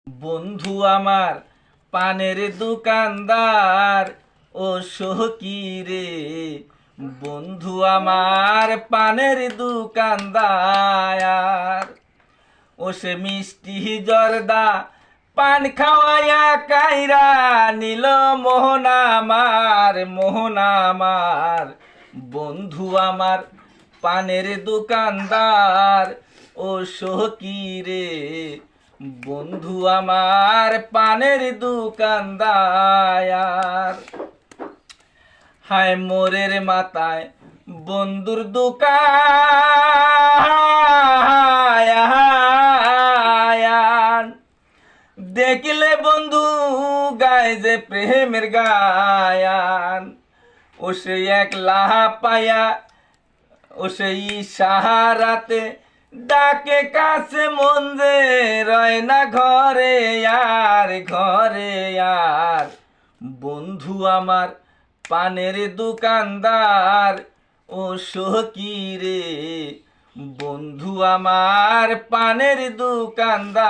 বন্ধু আমার পানের দোকানদার ও সখী রে। বন্ধু আমার পানের দোকানদার, ও সে মিষ্টি জর্দা পান খাওয়াইয়া কাইরা নিল মোহন আমার, মোহন আমার। বন্ধু আমার পানের দোকানদার ও সখী রে। বন্ধু আমার পানের দোকানদার। হায় মোরের মাথায় বন্ধুর দোকান, দেখিলে বন্ধু গায় যে প্রেমের গায়ান। ও সে এক লাহা পায়া, ও সেই সাহারাতে ডাকে কাছে মন যে রয় না ঘরে আর, ঘরে আর। বন্ধু আমার পানের দোকানদার ও সখী রে। বন্ধু আমার পানের দোকানদার।